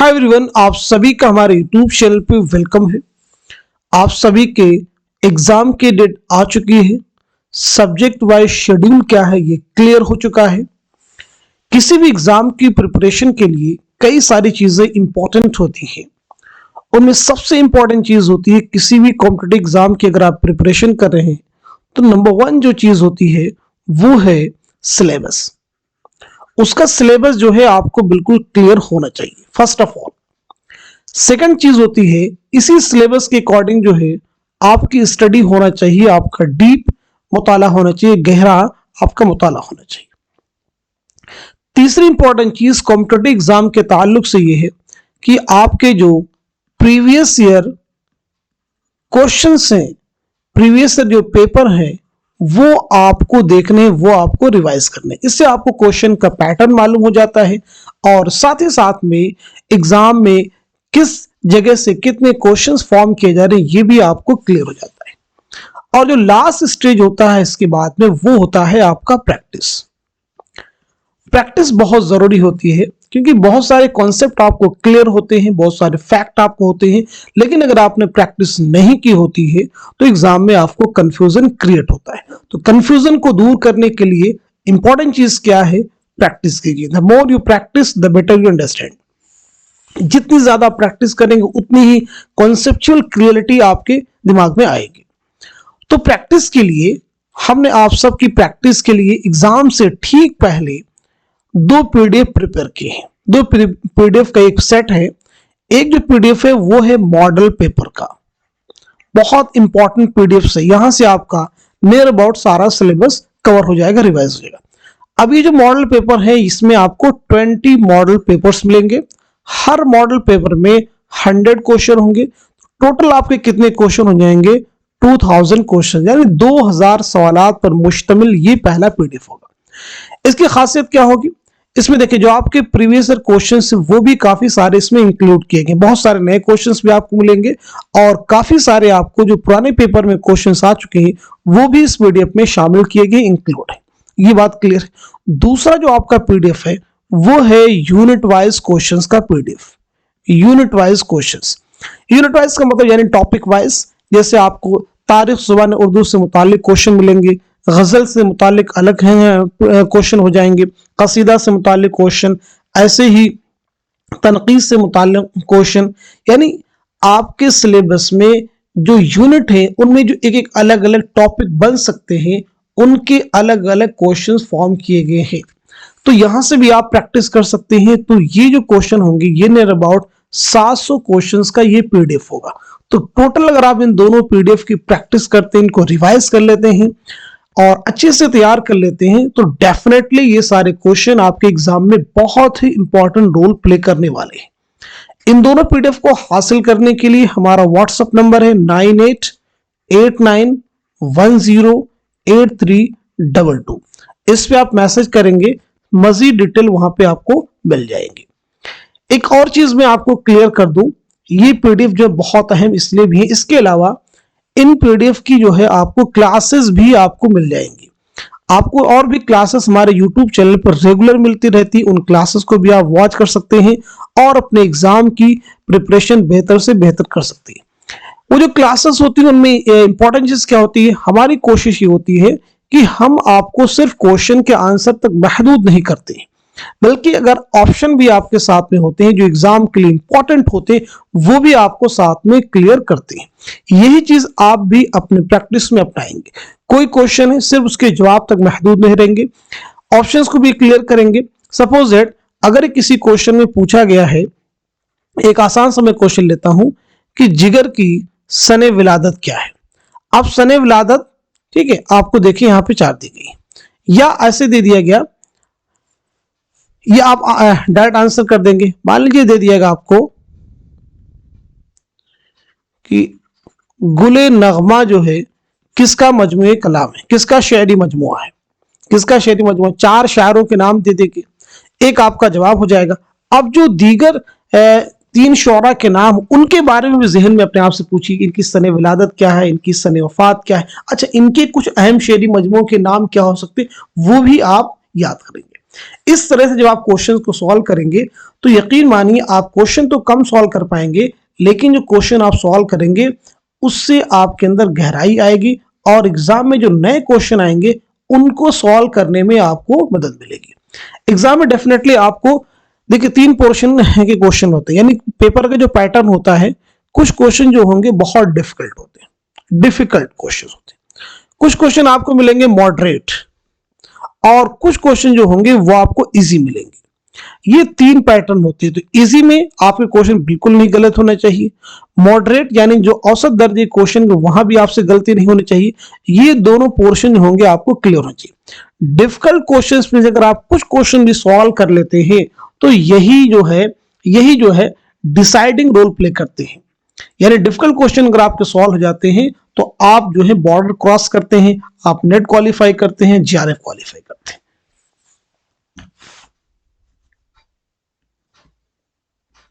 Hi everyone, आप सभी का हमारे यूट्यूब चैनल पे वेलकम है। आप सभी के एग्जाम की डेट आ चुकी है। सब्जेक्ट वाइज शेड्यूल क्या है ये क्लियर हो चुका है। किसी भी एग्जाम की प्रिपरेशन के लिए कई सारी चीजें इंपॉर्टेंट होती हैं। उनमें सबसे इंपॉर्टेंट चीज होती है, किसी भी कॉम्पिटिटिव एग्जाम की अगर आप प्रिपरेशन कर रहे हैं तो नंबर 1 जो चीज होती है वो है सिलेबस। उसका सिलेबस जो है आपको बिल्कुल क्लियर होना चाहिए फर्स्ट ऑफ ऑल। सेकंड चीज होती है, इसी सिलेबस के अकॉर्डिंग जो है आपकी स्टडी होना चाहिए, आपका डीप मुताला होना चाहिए, गहरा आपका मुताला होना चाहिए। तीसरी इंपॉर्टेंट चीज कॉम्पिटिटिव एग्जाम के ताल्लुक से ये है कि आपके जो प्रीवियस ईयर क्वेश्चंस हैं, प्रीवियस ईयर जो पेपर है वो आपको देखने, वो आपको रिवाइज करने। इससे आपको क्वेश्चन का पैटर्न मालूम हो जाता है और साथ ही साथ में एग्जाम में किस जगह से कितने क्वेश्चंस फॉर्म किए जा रहे हैं ये भी आपको क्लियर हो जाता है। और जो लास्ट स्टेज होता है इसके बाद में वो होता है आपका प्रैक्टिस। प्रैक्टिस बहुत जरूरी होती है क्योंकि बहुत सारे कॉन्सेप्ट आपको क्लियर होते हैं, बहुत सारे फैक्ट आपको होते हैं, लेकिन अगर आपने प्रैक्टिस नहीं की होती है तो एग्जाम में आपको कंफ्यूजन क्रिएट होता है। तो कंफ्यूजन को दूर करने के लिए इंपॉर्टेंट चीज क्या है, प्रैक्टिस कीजिए। The more you practice the better you understand. जितनी ज्यादा प्रैक्टिस करेंगे उतनी ही कॉन्सेप्चुअल क्लियरिटी आपके दिमाग में आएगी। तो प्रैक्टिस के लिए हमने आप सबकी प्रैक्टिस के लिए एग्जाम से ठीक पहले 2 पीडीएफ प्रिपेयर किए हैं। 2 पीडीएफ का एक सेट है। एक जो पीडीएफ है वो है मॉडल पेपर का, बहुत इंपॉर्टेंट पीडीएफ से, यहां से आपका नियर अबाउट सारा सिलेबस कवर हो जाएगा, रिवाइज हो जाएगा। अब ये जो मॉडल पेपर है इसमें आपको 20 मॉडल पेपर्स मिलेंगे। हर मॉडल पेपर में 100 क्वेश्चन होंगे। टोटल आपके कितने क्वेश्चन हो जाएंगे, 2000 क्वेश्चन, यानी 2000 सवालात पर मुश्तमिल ये पहला पीडीएफ होगा। इसकी खासियत क्या होगी, इसमें देखिए जो आपके प्रीवियस ईयर क्वेश्चंस वो भी काफी सारे इसमें इंक्लूड किए गए, बहुत सारे नए क्वेश्चंस भी आपको मिलेंगे और काफी सारे आपको जो पुराने पेपर में क्वेश्चंस आ चुके हैं वो भी इस पीडीएफ में शामिल किए गए, इंक्लूड है। ये बात क्लियर है। दूसरा जो आपका पीडीएफ है वो है यूनिट वाइज क्वेश्चंस का PDF. Unit wise questions, unit wise का मतलब यानी टॉपिक वाइज, जैसे आपको तारीख ज़ुबान उर्दू से मुतालिक क्वेश्चन मिलेंगे, गजल से मुतालिक अलग क्वेश्चन हो जाएंगे, कसीदा से मुतालिक क्वेश्चन, ऐसे ही तनकीद से मुतालिक क्वेश्चन। यानी आपके सिलेबस में जो यूनिट है उनमें जो एक एक अलग अलग टॉपिक बन सकते हैं उनके अलग अलग क्वेश्चन फॉर्म किए गए हैं। तो यहां से भी आप प्रैक्टिस कर सकते हैं। तो ये जो क्वेश्चन होंगे ये नियर अबाउट 700 क्वेश्चंस का ये पीडीएफ होगा। तो टोटल अगर आप इन दोनों पीडीएफ की प्रैक्टिस करते हैं, इनको रिवाइज कर लेते हैं और अच्छे से तैयार कर लेते हैं तो डेफिनेटली ये सारे क्वेश्चन आपके एग्जाम में बहुत ही इंपॉर्टेंट रोल प्ले करने वाले हैं। इन दोनों पीडीएफ को हासिल करने के लिए हमारा व्हाट्सएप नंबर है 9889108322। इस पे आप मैसेज करेंगे, मजीद डिटेल वहां पे आपको मिल जाएंगे। एक और चीज मैं आपको क्लियर कर दूं, ये पीडीएफ जो बहुत अहम इसलिए भी है, इसके अलावा इन पीडीएफ की जो है आपको क्लासेस भी आपको मिल जाएंगी। आपको और भी क्लासेस हमारे यूट्यूब चैनल पर रेगुलर मिलती रहती, उन क्लासेस को भी आप वॉच कर सकते हैं और अपने एग्जाम की प्रिपरेशन बेहतर से बेहतर कर सकते हैं। वो जो क्लासेस होती है उनमें इंपॉर्टेंट चीज क्या होती है, हमारी कोशिश ये होती है कि हम आपको सिर्फ क्वेश्चन के आंसर तक महदूद नहीं करते, बल्कि अगर ऑप्शन भी आपके साथ में होते हैं जो एग्जाम के लिए इंपॉर्टेंट होते हैं वो भी आपको साथ में क्लियर करते हैं। यही चीज आप भी अपने प्रैक्टिस में अपनाएंगे। कोई क्वेश्चन है सिर्फ उसके जवाब तक महदूद नहीं रहेंगे, ऑप्शंस को भी क्लियर करेंगे। सपोज दैट अगर किसी क्वेश्चन में पूछा गया है, एक आसान सा मैं क्वेश्चन लेता हूं कि जिगर की सने विलादत क्या है। अब सने विलादत, ठीक है, आपको देखिए यहां पे 4 दी गई या ऐसे दे दिया गया, ये आप डायरेक्ट आंसर कर देंगे। मान लीजिए दे दिएगा आपको कि गुले नगमा जो है किसका मजमूए कलाम है, किसका शायरी मजमुआ है, किसका शायरी मजमुआ, 4 शायरों के नाम दे देंगे, एक आपका जवाब हो जाएगा। अब जो दीगर 3 शोरा के नाम उनके बारे में भी जहन में अपने आप से पूछिए, इनकी सने विलादत क्या है, इनकी सने वफात क्या है, अच्छा इनके कुछ अहम शायरी मजमुओं के नाम क्या हो सकते वो भी आप याद करेंगे। इस तरह से जब आप क्वेश्चन को सॉल्व करेंगे तो यकीन मानिए आप क्वेश्चन तो कम सॉल्व कर पाएंगे, लेकिन जो क्वेश्चन आप सॉल्व करेंगे उससे आपके अंदर गहराई आएगी और एग्जाम में जो नए क्वेश्चन आएंगे उनको सॉल्व करने में आपको मदद मिलेगी। एग्जाम में डेफिनेटली आपको देखिए 3 पोर्शन के क्वेश्चन होते हैं, यानी पेपर का जो पैटर्न होता है, कुछ क्वेश्चन जो होंगे बहुत डिफिकल्ट होते हैं, डिफिकल्ट क्वेश्चन होते हैं, कुछ क्वेश्चन आपको मिलेंगे मॉडरेट और कुछ क्वेश्चन जो होंगे वो आपको इजी मिलेंगे। ये 3 पैटर्न होते हैं। तो इजी में आपके क्वेश्चन बिल्कुल नहीं गलत होना चाहिए, मॉडरेट यानी जो औसत दर्जे क्वेश्चन वहां भी आपसे गलती नहीं होनी चाहिए, ये दोनों पोर्शन होंगे आपको क्लियर होना चाहिए। डिफिकल्ट क्वेश्चंस में अगर आप कुछ क्वेश्चन भी सॉल्व कर लेते हैं तो यही जो है डिसाइडिंग रोल प्ले करते हैं। यानी डिफिकल्ट क्वेश्चन अगर आपके सॉल्व हो जाते हैं तो आप जो है बॉर्डर क्रॉस करते हैं, आप नेट क्वालिफाई करते हैं, जीआरएफ क्वालिफाई करते हैं।